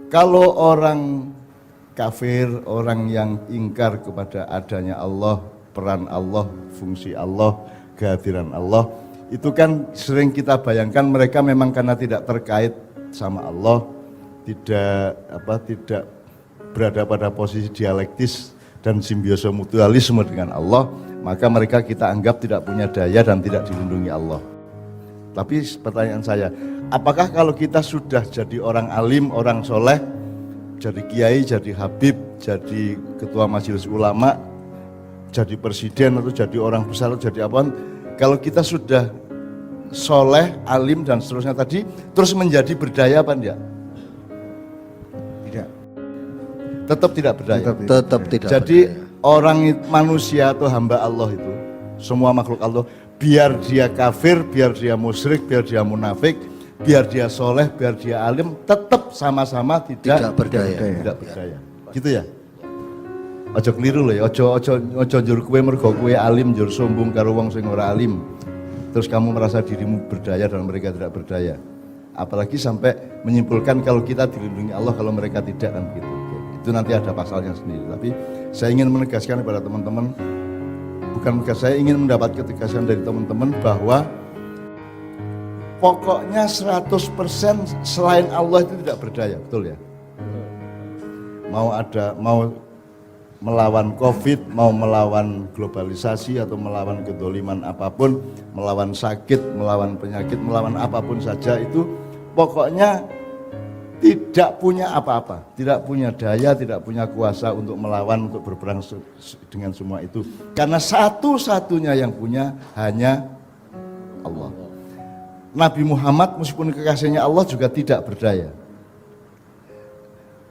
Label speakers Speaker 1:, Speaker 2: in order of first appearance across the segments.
Speaker 1: Kalau orang kafir, orang yang ingkar kepada adanya Allah, peran Allah, fungsi Allah, kehadiran Allah, itu kan sering kita bayangkan mereka memang karena tidak terkait sama Allah, tidak berada pada posisi dialektis dan simbiosa mutualisme dengan Allah, maka mereka kita anggap tidak punya daya dan tidak dilindungi Allah. Tapi pertanyaan saya, apakah kalau kita sudah jadi orang alim, orang soleh, jadi kiai, jadi habib, jadi ketua majelis ulama, jadi presiden atau jadi orang besar atau jadi apa, kalau kita sudah soleh, alim dan seterusnya tadi, terus menjadi berdaya apa enggak?
Speaker 2: Tidak.
Speaker 1: Tetap tidak berdaya.
Speaker 2: Tetap tidak.
Speaker 1: Jadi orang manusia atau hamba Allah itu, semua makhluk Allah, biar dia kafir, biar dia musyrik, biar dia munafik, biar dia soleh, biar dia alim, tetap sama-sama tidak
Speaker 2: berdaya.
Speaker 1: Tidak berdaya. Gitu ya? Ojo keliru loh ya, ojo njur kowe mergo kowe alim njur sombong karo wong sing ora alim. Terus kamu merasa dirimu berdaya dan mereka tidak berdaya. Apalagi sampai menyimpulkan kalau kita dilindungi Allah, kalau mereka tidak, kan begitu. Itu nanti ada pasalnya sendiri. Tapi saya ingin menegaskan kepada teman-teman, saya ingin mendapat ketegasan dari teman-teman bahwa pokoknya 100% selain Allah itu tidak berdaya, betul ya? Mau melawan COVID, mau melawan globalisasi atau melawan kedoliman apapun, melawan sakit, melawan penyakit, melawan apapun saja itu pokoknya tidak punya apa-apa, tidak punya daya, tidak punya kuasa untuk melawan, untuk berperang dengan semua itu. Karena satu-satunya yang punya hanya Allah. Nabi Muhammad meskipun kekasihnya Allah juga tidak berdaya.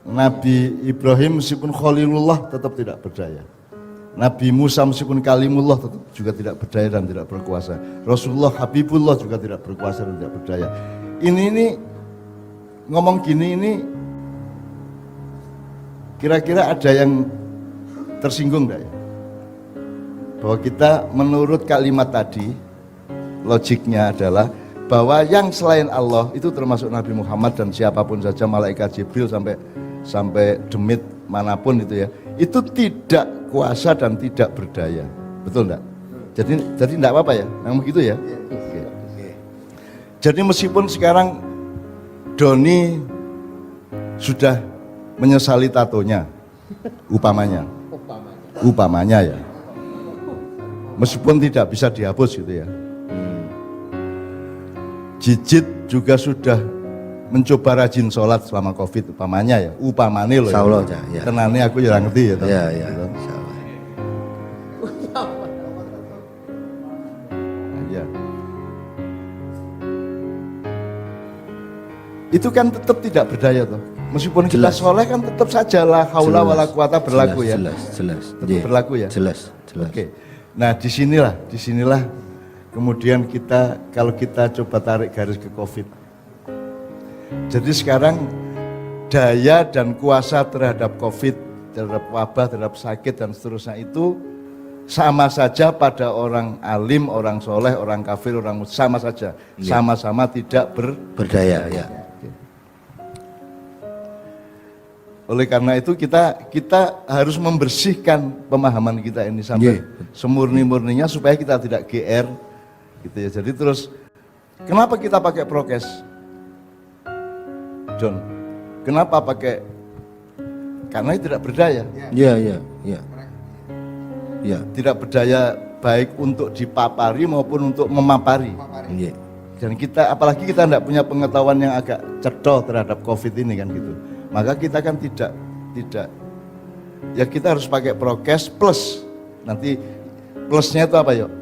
Speaker 1: Nabi Ibrahim meskipun Khalilullah tetap tidak berdaya. Nabi Musa meskipun Kalimullah tetap juga tidak berdaya dan tidak berkuasa. Rasulullah Habibullah juga tidak berkuasa dan tidak berdaya. Ini ngomong gini ini kira-kira ada yang tersinggung enggak ya? Bahwa kita menurut kalimat tadi logiknya adalah bahwa yang selain Allah itu termasuk Nabi Muhammad dan siapapun saja, malaikat Jibril sampai demit manapun itu ya, itu tidak kuasa dan tidak berdaya, betul enggak? Jadi enggak apa-apa ya, memang begitu ya. Oke. Jadi meskipun sekarang Doni sudah menyesali tatonya, upamanya ya, meskipun tidak bisa dihapus gitu ya. Jijit juga sudah mencoba rajin sholat selama COVID, upamanya loh.
Speaker 2: Insyaallah ya.
Speaker 1: Tenane aku ya ngerti ya.
Speaker 2: Ya. Insyaallah.
Speaker 1: Ya. Itu kan tetap tidak berdaya toh. Meskipun kita soleh kan tetap saja la haula wala quwata berlaku ya.
Speaker 2: Jelas.
Speaker 1: Tetap berlaku ya.
Speaker 2: Jelas.
Speaker 1: Oke. Nah, disinilah kemudian kalau kita coba tarik garis ke COVID. Jadi sekarang daya dan kuasa terhadap COVID, terhadap wabah, terhadap sakit dan seterusnya itu sama saja pada orang alim, orang soleh, orang kafir, orang sama saja, sama-sama tidak
Speaker 2: berdaya ya.
Speaker 1: Oleh karena itu kita harus membersihkan pemahaman kita ini sampai semurni-murninya supaya kita tidak GR gitu ya. Jadi terus kenapa kita pakai prokes? John, kenapa pakai? Karena tidak berdaya.
Speaker 2: Iya.
Speaker 1: Tidak berdaya baik untuk dipapari maupun untuk memapari.
Speaker 2: Iya.
Speaker 1: Dan apalagi kita tidak punya pengetahuan yang agak cedol terhadap COVID ini kan gitu. Maka kita kan tidak ya kita harus pakai prokes plus. Nanti plusnya itu apa yuk?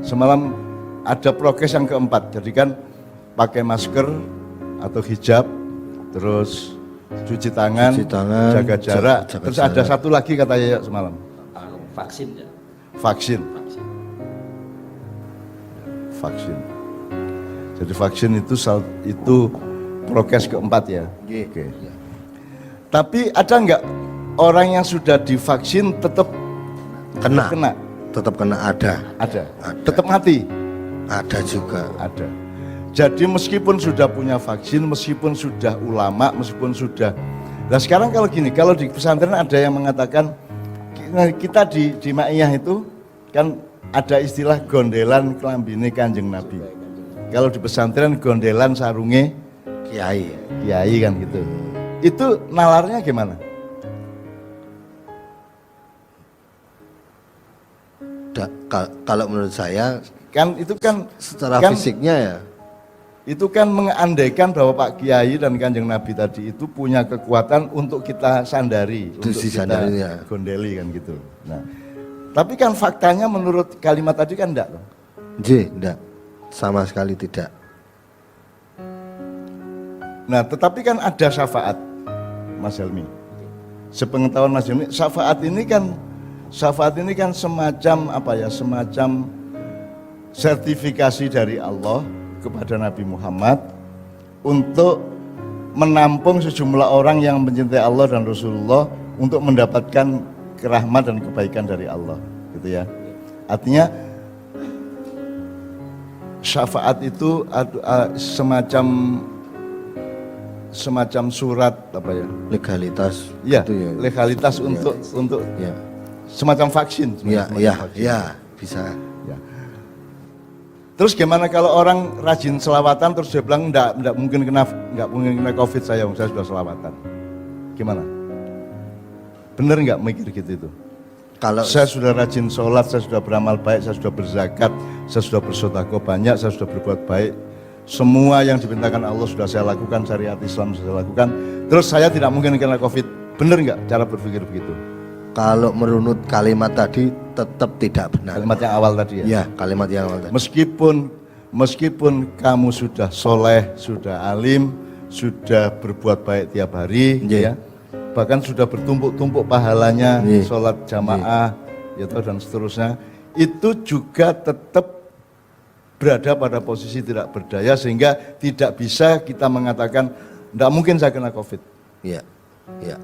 Speaker 1: Semalam ada prokes yang keempat, jadi kan pakai masker atau hijab, terus cuci tangan, jaga jarak, terus ada satu lagi katanya ya semalam. Vaksin. Jadi vaksin itu prokes keempat ya. Oke. Tapi ada nggak orang yang sudah divaksin tetap kena?
Speaker 2: Tetap kena ada.
Speaker 1: Tetap mati?
Speaker 2: Ada juga.
Speaker 1: Ada. Jadi meskipun sudah punya vaksin, meskipun sudah ulama, meskipun sudah. Nah sekarang kalau gini, kalau di pesantren ada yang mengatakan kita di Ma'iyah itu kan ada istilah gondelan kelambine Kanjeng Nabi. Kalau di pesantren gondelan sarunge
Speaker 2: Kiai.
Speaker 1: kiai kan gitu. Itu nalarnya gimana?
Speaker 2: Kalau menurut saya
Speaker 1: Kan itu kan
Speaker 2: secara
Speaker 1: kan,
Speaker 2: fisiknya ya
Speaker 1: itu kan mengandaikan bahwa Pak Kiai dan Kanjeng Nabi tadi itu punya kekuatan untuk kita sandari,
Speaker 2: Itu
Speaker 1: untuk kita
Speaker 2: disandari, ya.
Speaker 1: gondeli kan gitu. Nah, tapi kan faktanya menurut kalimat tadi kan enggak loh.
Speaker 2: enggak. Sama sekali tidak.
Speaker 1: Nah, tetapi kan ada syafaat, Mas Helmi. Sepengetahuan Mas Helmi, syafaat ini kan semacam apa ya? Semacam sertifikasi dari Allah kepada Nabi Muhammad untuk menampung sejumlah orang yang mencintai Allah dan Rasulullah untuk mendapatkan kerahmat dan kebaikan dari Allah, gitu ya. Artinya syafaat itu semacam surat apa ya?
Speaker 2: Legalitas.
Speaker 1: Ya,
Speaker 2: itu ya.
Speaker 1: legalitas
Speaker 2: Ya.
Speaker 1: untuk
Speaker 2: Ya.
Speaker 1: semacam vaksin.
Speaker 2: Ya, bisa.
Speaker 1: Ya. Terus gimana kalau orang rajin selawatan terus dia bilang enggak mungkin kena COVID saya sudah selawatan. Gimana? Bener nggak mikir gitu itu?
Speaker 2: Kalau
Speaker 1: Saya sudah rajin sholat, saya sudah beramal baik, saya sudah berzakat, saya sudah bersedekah banyak, saya sudah berbuat baik. Semua yang diperintahkan Allah sudah saya lakukan, syariat Islam sudah saya lakukan. Terus saya tidak mungkin kena COVID. Bener nggak cara berpikir begitu?
Speaker 2: kalau merunut kalimat tadi tetap tidak benar.
Speaker 1: Kalimat yang awal tadi ya?
Speaker 2: Ya, kalimat yang awal tadi.
Speaker 1: Meskipun kamu sudah soleh, sudah alim, sudah berbuat baik tiap hari,
Speaker 2: Yeah.
Speaker 1: ya, bahkan sudah bertumpuk-tumpuk pahalanya,
Speaker 2: Yeah.
Speaker 1: sholat jamaah, ya, dan seterusnya, itu juga tetap berada pada posisi tidak berdaya sehingga tidak bisa kita mengatakan tidak mungkin saya kena COVID.
Speaker 2: Iya, iya,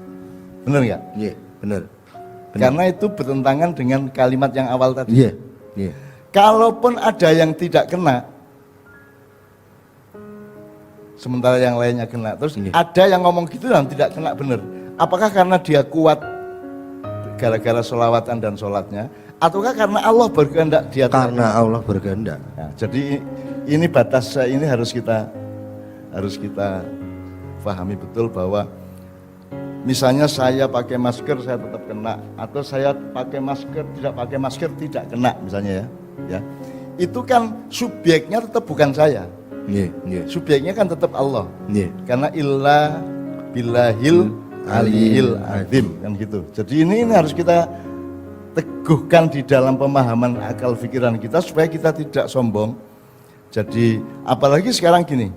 Speaker 1: Benar nggak?
Speaker 2: iya, benar.
Speaker 1: Karena itu bertentangan dengan kalimat yang awal tadi.
Speaker 2: Iya, iya.
Speaker 1: Kalaupun ada yang tidak kena, sementara yang lainnya kena, terus
Speaker 2: Iya.
Speaker 1: ada yang ngomong gitu dan tidak kena, benar. Apakah karena dia kuat gara-gara sholawatan dan sholatnya, ataukah karena Allah berkehendak dia?
Speaker 2: Karena Allah berkehendak.
Speaker 1: Nah, jadi ini batas ini harus kita pahami betul bahwa misalnya saya pakai masker saya tetap kena, atau saya pakai masker tidak pakai masker tidak kena misalnya ya. Itu kan subjeknya tetap bukan saya.
Speaker 2: Iya, iya.
Speaker 1: Subjeknya kan tetap Allah.
Speaker 2: Iya.
Speaker 1: Karena illa billahil aliyil azim kan gitu. Jadi ini harus kita teguhkan di dalam pemahaman akal pikiran kita supaya kita tidak sombong. Jadi apalagi sekarang gini,